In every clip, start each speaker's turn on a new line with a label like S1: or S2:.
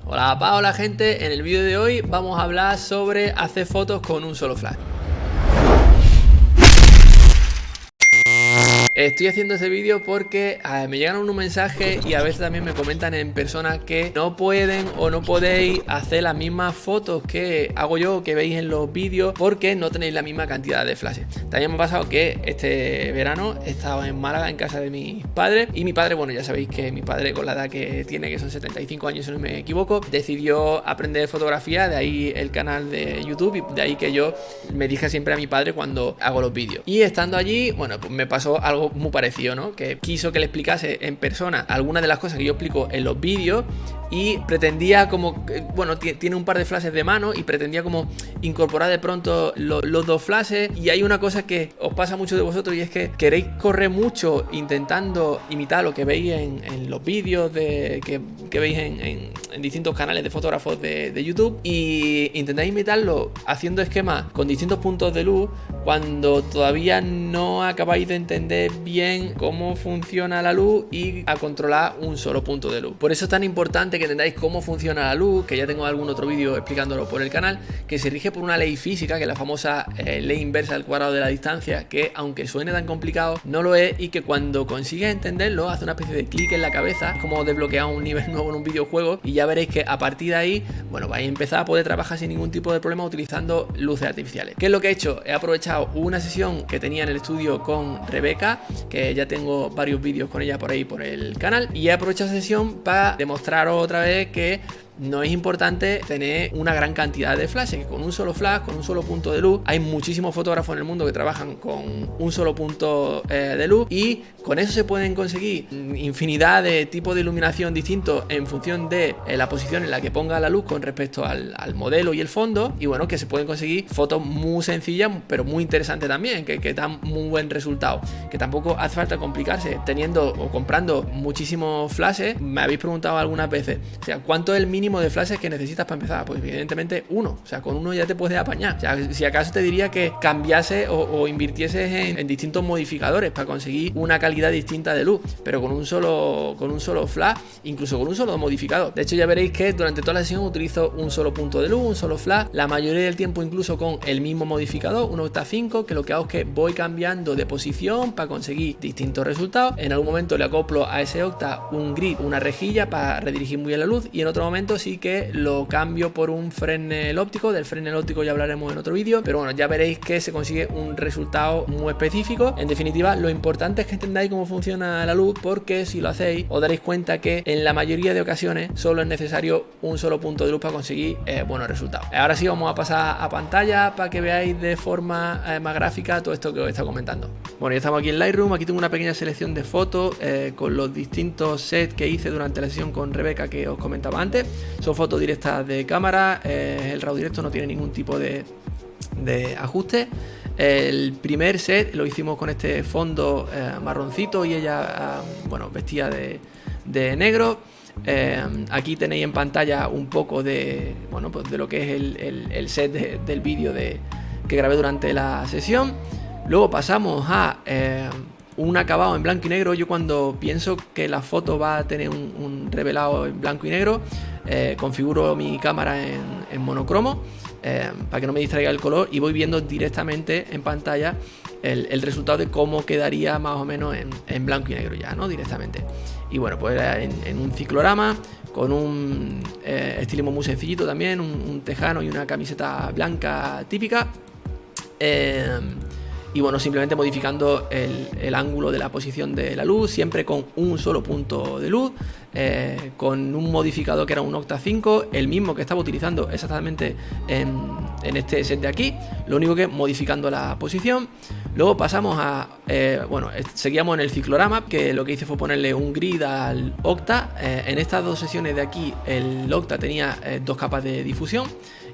S1: Hola Paola gente, en el vídeo de hoy vamos a hablar sobre hacer fotos con un solo flash. Estoy haciendo este vídeo porque me llegan unos mensajes y a veces también me comentan en persona que no pueden o no podéis hacer las mismas fotos que hago yo, que veis en los vídeos, porque no tenéis la misma cantidad de flashes. También me ha pasado que este verano he estado en Málaga en casa de mis padres y mi padre, bueno, ya sabéis que mi padre con la edad que tiene, que son 75 años si no me equivoco, decidió aprender fotografía, de ahí el canal de YouTube y de ahí que yo me dije siempre a mi padre cuando hago los vídeos. Y estando allí, bueno, pues me pasó algo muy parecido, ¿no? Que quiso que le explicase en persona algunas de las cosas que yo explico en los vídeos y pretendía como, bueno, tiene un par de flashes de mano y pretendía como incorporar de pronto los dos flashes. Y hay una cosa que os pasa mucho de vosotros y es que queréis correr mucho intentando imitar lo que veis en los vídeos que veis en distintos canales de fotógrafos de YouTube, y intentáis imitarlo haciendo esquemas con distintos puntos de luz cuando todavía no acabáis de entender bien cómo funciona la luz y a controlar un solo punto de luz. Por eso es tan importante que entendáis cómo funciona la luz, que ya tengo algún otro vídeo explicándolo por el canal, que se rige por una ley física, que es la famosa ley inversa al cuadrado de la distancia, que aunque suene tan complicado, no lo es, y que cuando consigues entenderlo, hace una especie de clic en la cabeza, como desbloquear un nivel nuevo en un videojuego, y ya veréis que a partir de ahí, bueno, vais a empezar a poder trabajar sin ningún tipo de problema utilizando luces artificiales. ¿Qué es lo que he hecho? He aprovechado una sesión que tenía en el estudio con Rebeca, que ya tengo varios vídeos con ella por ahí por el canal, y he aprovechado esa sesión para demostraros otra vez que no es importante tener una gran cantidad de flashes, que con un solo flash, con un solo punto de luz, hay muchísimos fotógrafos en el mundo que trabajan con un solo punto de luz, y con eso se pueden conseguir infinidad de tipos de iluminación distintos en función de la posición en la que ponga la luz con respecto al modelo y el fondo, y bueno, que se pueden conseguir fotos muy sencillas pero muy interesantes también, que dan muy buen resultado, que tampoco hace falta complicarse teniendo o comprando muchísimos flashes. Me habéis preguntado algunas veces, o sea, ¿cuánto es el mínimo de flashes que necesitas para empezar? Pues evidentemente uno, o sea, con uno ya te puedes apañar. O sea, si acaso te diría que cambiase o invirtieses en distintos modificadores para conseguir una calidad distinta de luz, pero con un solo flash, incluso con un solo modificador. De hecho, ya veréis que durante toda la sesión utilizo un solo punto de luz, un solo flash, la mayoría del tiempo incluso con el mismo modificador, un Octa 5, que lo que hago es que voy cambiando de posición para conseguir distintos resultados. En algún momento le acoplo a ese Octa un grid, una rejilla para redirigir muy bien la luz, y en otro momento sí que lo cambio por un Fresnel óptico. Del Fresnel óptico ya hablaremos en otro vídeo, pero bueno, ya veréis que se consigue un resultado muy específico. En definitiva, lo importante es que entendáis cómo funciona la luz, porque si lo hacéis os daréis cuenta que en la mayoría de ocasiones solo es necesario un solo punto de luz para conseguir buenos resultados. Ahora sí vamos a pasar a pantalla para que veáis de forma más gráfica todo esto que os he estado comentando. Bueno, ya estamos aquí en Lightroom. Aquí tengo una pequeña selección de fotos con los distintos sets que hice durante la sesión con Rebeca que os comentaba antes. Son fotos directas de cámara, el RAW directo no tiene ningún tipo de ajuste. El primer set lo hicimos con este fondo marroncito y ella, bueno, vestida de negro. Aquí tenéis en pantalla un poco de, bueno, pues de lo que es el set del vídeo que grabé durante la sesión. Luego pasamos a un acabado en blanco y negro. Yo cuando pienso que la foto va a tener un revelado en blanco y negro, configuro mi cámara en monocromo para que no me distraiga el color, y voy viendo directamente en pantalla el resultado de cómo quedaría más o menos en blanco y negro ya, ¿no? Directamente. Y bueno, pues en un ciclorama con un estilismo muy sencillito también, un tejano y una camiseta blanca típica. Y bueno, simplemente modificando el ángulo de la posición de la luz, siempre con un solo punto de luz, con un modificador que era un Octa 5, el mismo que estaba utilizando exactamente en este set de aquí, lo único que modificando la posición. Luego pasamos a, bueno, seguíamos en el ciclorama, que lo que hice fue ponerle un grid al Octa. En estas dos sesiones de aquí el Octa tenía dos capas de difusión,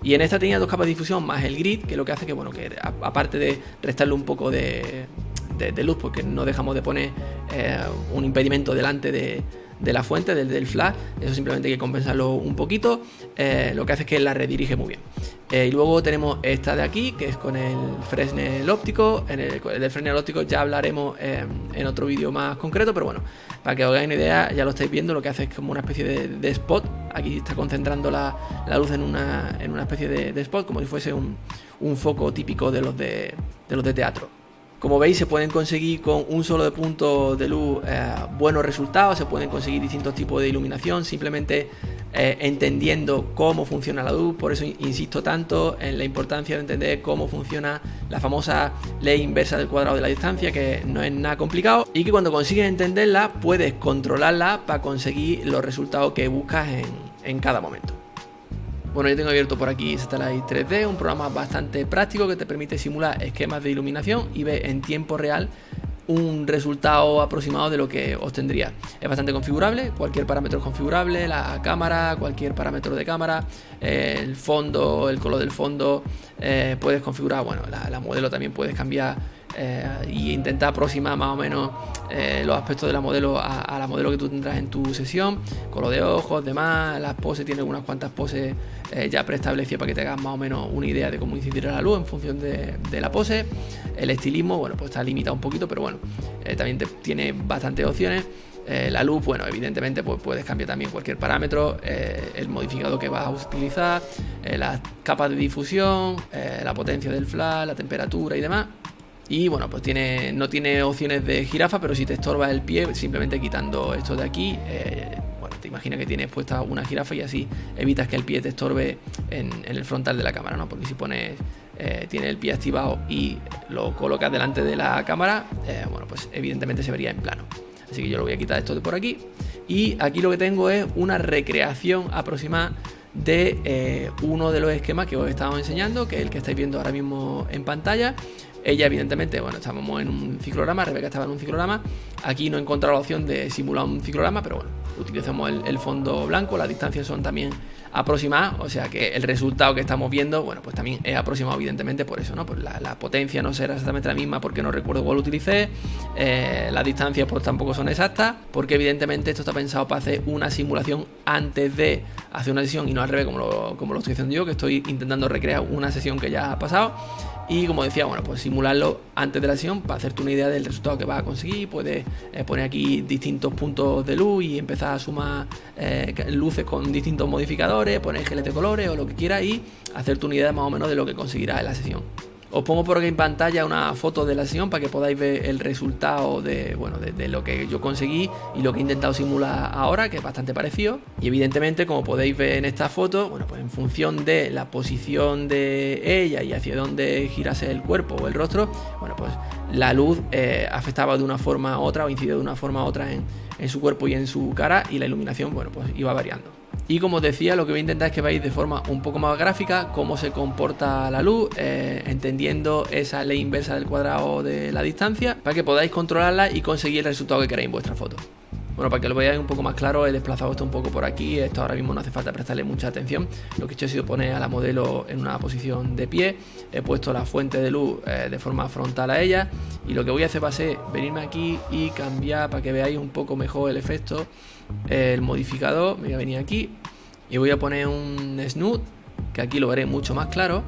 S1: y en esta tenía dos capas de difusión más el grid, que lo que hace que, bueno, que aparte de restarle un poco de luz, porque no dejamos de poner un impedimento delante la fuente, del flash. Eso simplemente hay que compensarlo un poquito, lo que hace es que la redirige muy bien. Y luego tenemos esta de aquí, que es con el Fresnel óptico. El del Fresnel óptico ya hablaremos en otro vídeo más concreto, pero bueno, para que os hagáis una idea, ya lo estáis viendo, lo que hace es como una especie de spot. Aquí está concentrando la luz en una especie de spot, como si fuese un foco típico de los de teatro. Como veis, se pueden conseguir con un solo punto de luz buenos resultados, se pueden conseguir distintos tipos de iluminación, simplemente entendiendo cómo funciona la luz. Por eso insisto tanto en la importancia de entender cómo funciona la famosa ley inversa del cuadrado de la distancia, que no es nada complicado, y que cuando consigues entenderla, puedes controlarla para conseguir los resultados que buscas en cada momento. Bueno, yo tengo abierto por aquí Satellite 3D, un programa bastante práctico que te permite simular esquemas de iluminación y ver en tiempo real un resultado aproximado de lo que obtendría. Es bastante configurable, cualquier parámetro es configurable, la cámara, cualquier parámetro de cámara, el fondo, el color del fondo, puedes configurar, bueno, la modelo también puedes cambiar y intentar aproximar más o menos los aspectos de la modelo a la modelo que tú tendrás en tu sesión, color de ojos, demás, las poses, tiene unas cuantas poses ya preestablecidas para que te hagas más o menos una idea de cómo incidirá la luz en función de la pose. El estilismo, bueno, pues está limitado un poquito, pero bueno, también tiene bastantes opciones. La luz, bueno, evidentemente pues puedes cambiar también cualquier parámetro, el modificador que vas a utilizar, las capas de difusión, la potencia del flash, la temperatura y demás. Y bueno, pues no tiene opciones de jirafa, pero si te estorba el pie, simplemente quitando esto de aquí, bueno, te imaginas que tienes puesta una jirafa y así evitas que el pie te estorbe en el frontal de la cámara, ¿no? Porque si pones, tiene el pie activado y lo colocas delante de la cámara, bueno, pues evidentemente se vería en plano. Así que yo lo voy a quitar esto de por aquí. Y aquí lo que tengo es una recreación aproximada de uno de los esquemas que os estaba enseñando, que es el que estáis viendo ahora mismo en pantalla. Ella, evidentemente, bueno, estábamos en un ciclograma, Rebeca estaba en un ciclograma. Aquí no he encontrado la opción de simular un ciclograma, pero bueno, utilizamos el fondo blanco, las distancias son también aproximadas, o sea que el resultado que estamos viendo, bueno, pues también es aproximado evidentemente por eso, ¿no? Pues la potencia no será exactamente la misma porque no recuerdo cuál utilicé, las distancias pues tampoco son exactas, porque evidentemente esto está pensado para hacer una simulación antes de hacer una sesión y no al revés como lo estoy haciendo yo, que estoy intentando recrear una sesión que ya ha pasado. Y como decía, bueno, pues simularlo antes de la sesión para hacerte una idea del resultado que vas a conseguir. Puedes poner aquí distintos puntos de luz y empezar a sumar luces con distintos modificadores, poner geles de colores o lo que quieras y hacerte una idea más o menos de lo que conseguirás en la sesión. Os pongo por aquí en pantalla una foto de la sesión para que podáis ver el resultado de lo que yo conseguí y lo que he intentado simular ahora, que es bastante parecido. Y evidentemente, como podéis ver en esta foto, bueno, pues en función de la posición de ella y hacia dónde girase el cuerpo o el rostro, bueno, pues la luz afectaba de una forma u otra o incidía de una forma u otra en su cuerpo y en su cara, y la iluminación, bueno, pues iba variando. Y como os decía, lo que voy a intentar es que veáis de forma un poco más gráfica cómo se comporta la luz, entendiendo esa ley inversa del cuadrado de la distancia, para que podáis controlarla y conseguir el resultado que queráis en vuestra foto. Bueno, para que lo veáis un poco más claro, he desplazado esto un poco por aquí. Esto ahora mismo no hace falta prestarle mucha atención. Lo que he hecho ha sido poner a la modelo en una posición de pie. He puesto la fuente de luz de forma frontal a ella. Y lo que voy a hacer va a ser venirme aquí y cambiar para que veáis un poco mejor el efecto. El modificador, me voy a venir aquí y voy a poner un snoot, que aquí lo veré mucho más claro.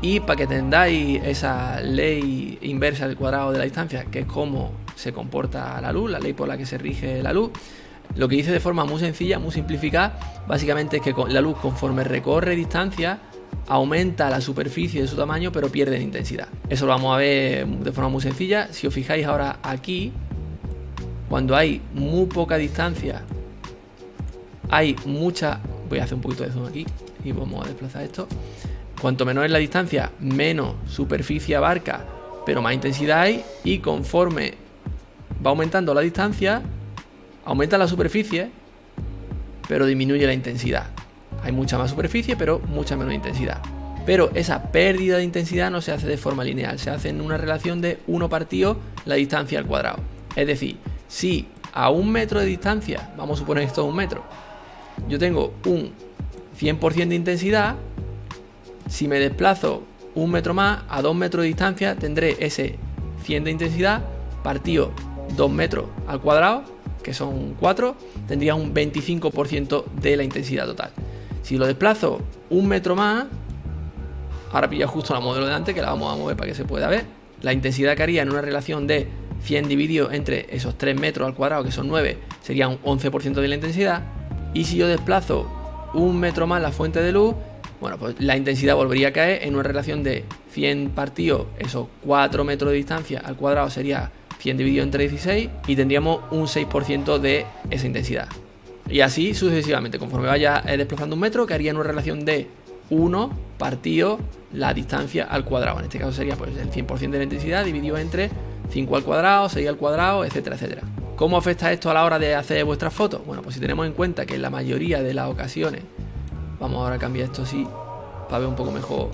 S1: Y para que entendáis esa ley inversa del cuadrado de la distancia, que es cómo se comporta la luz, la ley por la que se rige la luz, lo que dice de forma muy sencilla, muy simplificada, básicamente es que la luz, conforme recorre distancia, aumenta la superficie de su tamaño, pero pierde en intensidad. Eso lo vamos a ver de forma muy sencilla. Si os fijáis ahora aquí, cuando hay muy poca distancia, hay mucha... Voy a hacer un poquito de zoom aquí y vamos a desplazar esto. Cuanto menor es la distancia, menos superficie abarca, pero más intensidad hay. Y conforme va aumentando la distancia, aumenta la superficie, pero disminuye la intensidad. Hay mucha más superficie, pero mucha menos intensidad. Pero esa pérdida de intensidad no se hace de forma lineal, se hace en una relación de 1 partido la distancia al cuadrado. Es decir, si a 1 metro de distancia, vamos a suponer que esto es 1 metro, yo tengo un 100% de intensidad, si me desplazo 1 metro más, a 2 metros de distancia, tendré ese 100 de intensidad partido 2 metros al cuadrado, que son 4, tendría un 25% de la intensidad total. Si lo desplazo 1 metro más, ahora pilla justo la modelo delante, que la vamos a mover para que se pueda ver, la intensidad que haría en una relación de 100 dividido entre esos 3 metros al cuadrado, que son 9, sería un 11% de la intensidad. Y si yo desplazo 1 metro más la fuente de luz, bueno, pues la intensidad volvería a caer en una relación de 100 partidos, esos 4 metros de distancia al cuadrado sería 100 dividido entre 16 y tendríamos un 6% de esa intensidad. Y así sucesivamente, conforme vaya desplazando 1 metro, que haría en una relación de 1 partido la distancia al cuadrado. En este caso sería pues el 100% de la intensidad dividido entre 5 al cuadrado, 6 al cuadrado, etcétera, etcétera. ¿Cómo afecta esto a la hora de hacer vuestras fotos? Bueno, pues si tenemos en cuenta que en la mayoría de las ocasiones, vamos ahora a cambiar esto así para ver un poco mejor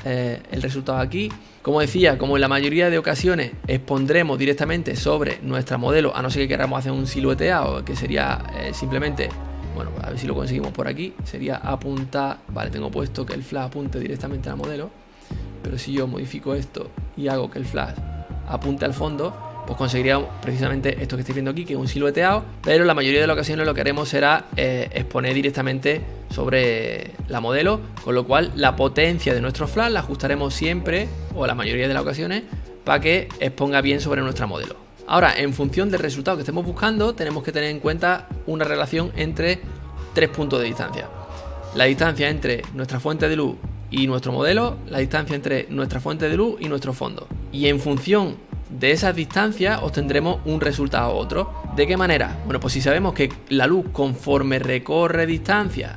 S1: el resultado aquí. Como decía, como en la mayoría de ocasiones expondremos directamente sobre nuestra modelo, a no ser que queramos hacer un silueteado, que sería simplemente, bueno, a ver si lo conseguimos por aquí, sería apuntar, vale, tengo puesto que el flash apunte directamente a la modelo, pero si yo modifico esto y hago que el flash apunte al fondo, pues conseguiríamos precisamente esto que estáis viendo aquí, que es un silueteado, pero en la mayoría de las ocasiones lo que haremos será exponer directamente sobre la modelo, con lo cual la potencia de nuestro flash la ajustaremos siempre, o la mayoría de las ocasiones, para que exponga bien sobre nuestra modelo. Ahora, en función del resultado que estemos buscando, tenemos que tener en cuenta una relación entre 3 puntos de distancia. La distancia entre nuestra fuente de luz y nuestro modelo, la distancia entre nuestra fuente de luz y nuestro fondo. Y en función de esas distancias obtendremos un resultado u otro. ¿De qué manera? Bueno, pues si sabemos que la luz, conforme recorre distancia,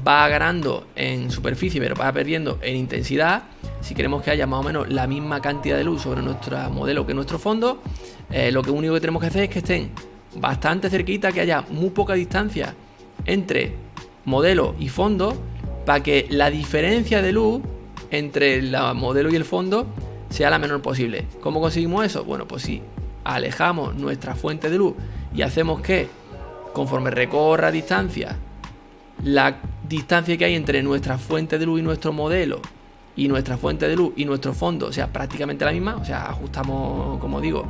S1: va ganando en superficie pero va perdiendo en intensidad, si queremos que haya más o menos la misma cantidad de luz sobre nuestro modelo que nuestro fondo, lo único que tenemos que hacer es que estén bastante cerquita, que haya muy poca distancia entre modelo y fondo, para que la diferencia de luz entre la modelo y el fondo sea la menor posible. ¿Cómo conseguimos eso? Bueno, pues si alejamos nuestra fuente de luz y hacemos que, conforme recorra distancia, la distancia que hay entre nuestra fuente de luz y nuestro modelo, y nuestra fuente de luz y nuestro fondo sea prácticamente la misma, o sea, ajustamos, como digo,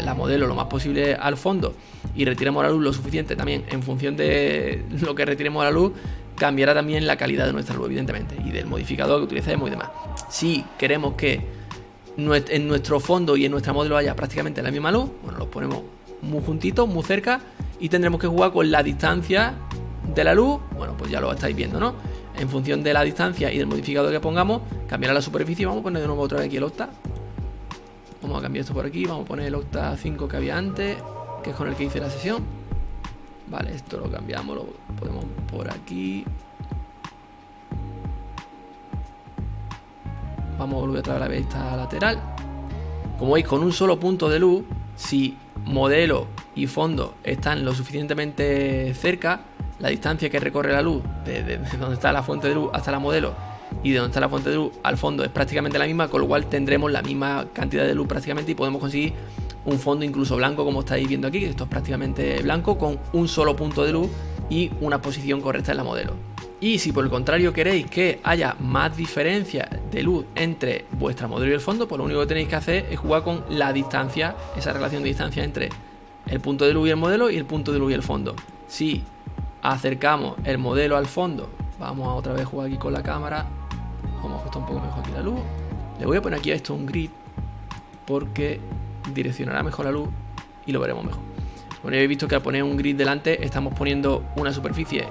S1: la modelo lo más posible al fondo y retiremos la luz lo suficiente también en función de lo que retiremos a la luz, cambiará también la calidad de nuestra luz, evidentemente, y del modificador que utilicemos y demás. Si queremos que en nuestro fondo y en nuestra modelo haya prácticamente la misma luz, bueno, los ponemos muy juntitos, muy cerca, y tendremos que jugar con la distancia de la luz. Bueno, pues ya lo estáis viendo, ¿no? En función de la distancia y del modificador que pongamos, cambiará la superficie. Vamos a poner de nuevo otra vez aquí el octa. Vamos a cambiar esto por aquí, vamos a poner el octa 5 que había antes, que es con el que hice la sesión. Vale, esto lo cambiamos, lo ponemos por aquí. Vamos a volver otra vez a la vista lateral. Como veis, con un solo punto de luz, si modelo y fondo están lo suficientemente cerca, la distancia que recorre la luz desde donde está la fuente de luz hasta la modelo y de donde está la fuente de luz al fondo es prácticamente la misma, con lo cual tendremos la misma cantidad de luz prácticamente y podemos conseguir un fondo incluso blanco, como estáis viendo aquí, que esto es prácticamente blanco, con un solo punto de luz y una posición correcta en la modelo. Y si por el contrario queréis que haya más diferencia de luz entre vuestra modelo y el fondo, pues lo único que tenéis que hacer es jugar con la distancia, esa relación de distancia entre el punto de luz y el modelo y el punto de luz y el fondo. Si acercamos el modelo al fondo, vamos a otra vez jugar aquí con la cámara, vamos a ajustar un poco mejor aquí la luz, le voy a poner aquí a esto un grid porque direccionará mejor la luz y lo veremos mejor. Bueno, ya habéis visto que al poner un grid delante estamos poniendo una superficie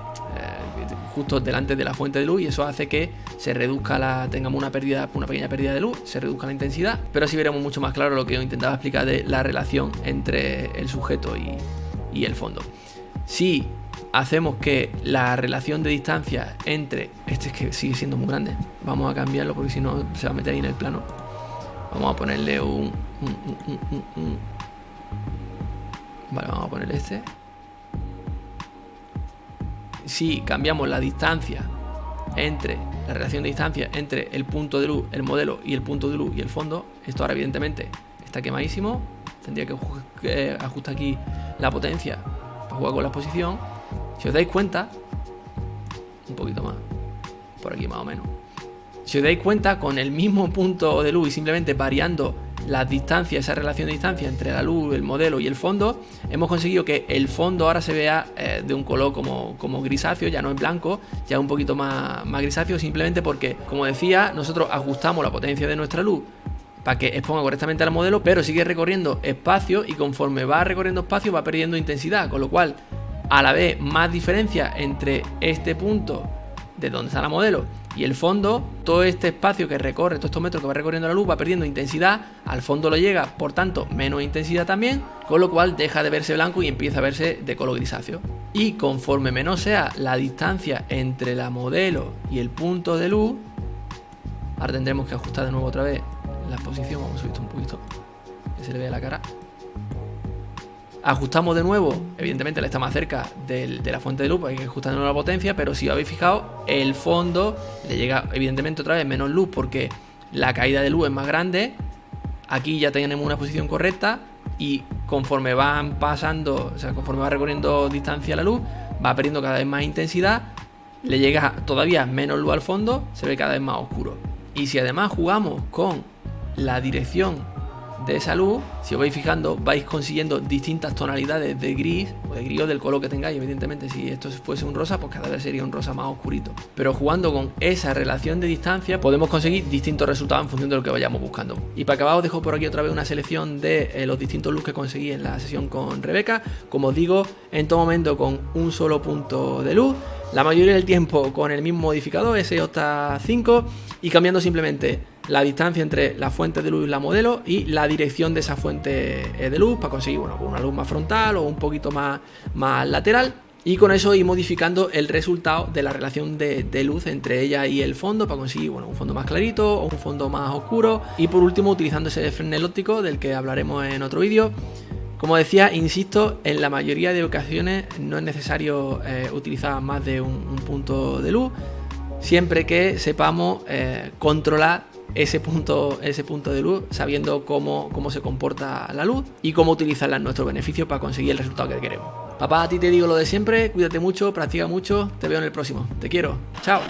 S1: justo delante de la fuente de luz y eso hace que se reduzca tengamos una pequeña pérdida de luz, se reduzca la intensidad, pero así veremos mucho más claro lo que os intentaba explicar de la relación entre el sujeto y el fondo. Si hacemos que la relación de distancia entre, este es que sigue siendo muy grande, vamos a cambiarlo porque si no se va a meter ahí en el plano, vamos a ponerle vale, vamos a ponerle este. Si cambiamos la distancia la relación de distancia entre el punto de luz, el modelo y el punto de luz y el fondo, esto ahora evidentemente está quemadísimo, tendría que ajustar aquí la potencia para jugar con la exposición. Si os dais cuenta, un poquito más, por aquí más o menos, si os dais cuenta, con el mismo punto de luz y simplemente variando las distancias, esa relación de distancia entre la luz, el modelo y el fondo, hemos conseguido que el fondo ahora se vea de un color como grisáceo, ya no es blanco, ya es un poquito más grisáceo, simplemente porque, como decía, nosotros ajustamos la potencia de nuestra luz para que exponga correctamente al modelo, pero sigue recorriendo espacio y conforme va recorriendo espacio va perdiendo intensidad, con lo cual, a la vez más diferencia entre este punto de donde está la modelo y el fondo, todo este espacio que recorre, todos estos metros que va recorriendo la luz va perdiendo intensidad, al fondo lo llega, por tanto, menos intensidad también, con lo cual deja de verse blanco y empieza a verse de color grisáceo. Y conforme menor sea la distancia entre la modelo y el punto de luz, ahora tendremos que ajustar de nuevo otra vez la exposición, vamos a subir esto un poquito, que se le vea la cara. Ajustamos de nuevo, evidentemente le está más cerca de la fuente de luz, hay que ajustar de nuevo la potencia, pero si os habéis fijado, el fondo le llega evidentemente otra vez menos luz porque la caída de luz es más grande. Aquí ya tenemos una exposición correcta y conforme van pasando, o sea, conforme va recorriendo distancia la luz, va perdiendo cada vez más intensidad, le llega todavía menos luz al fondo, se ve cada vez más oscuro. Y si además jugamos con la dirección de esa luz, si os vais fijando, vais consiguiendo distintas tonalidades de gris o del color que tengáis. Evidentemente, si esto fuese un rosa, pues cada vez sería un rosa más oscurito. Pero jugando con esa relación de distancia, podemos conseguir distintos resultados en función de lo que vayamos buscando. Y para acabar, os dejo por aquí otra vez una selección de los distintos looks que conseguí en la sesión con Rebeca. Como os digo, en todo momento con un solo punto de luz, la mayoría del tiempo con el mismo modificador, SJ5, y cambiando simplemente la distancia entre la fuente de luz y la modelo y la dirección de esa fuente de luz para conseguir, bueno, una luz más frontal o un poquito más lateral, y con eso ir modificando el resultado de la relación de luz entre ella y el fondo para conseguir, bueno, un fondo más clarito o un fondo más oscuro, y por último utilizando ese Fresnel óptico del que hablaremos en otro vídeo. Como decía, insisto, en la mayoría de ocasiones no es necesario utilizar más de un punto de luz, siempre que sepamos controlar ese punto de luz, sabiendo cómo se comporta la luz y cómo utilizarla en nuestro beneficio para conseguir el resultado que queremos. Papá, a ti te digo lo de siempre, cuídate mucho, practica mucho, te veo en el próximo. Te quiero, chao.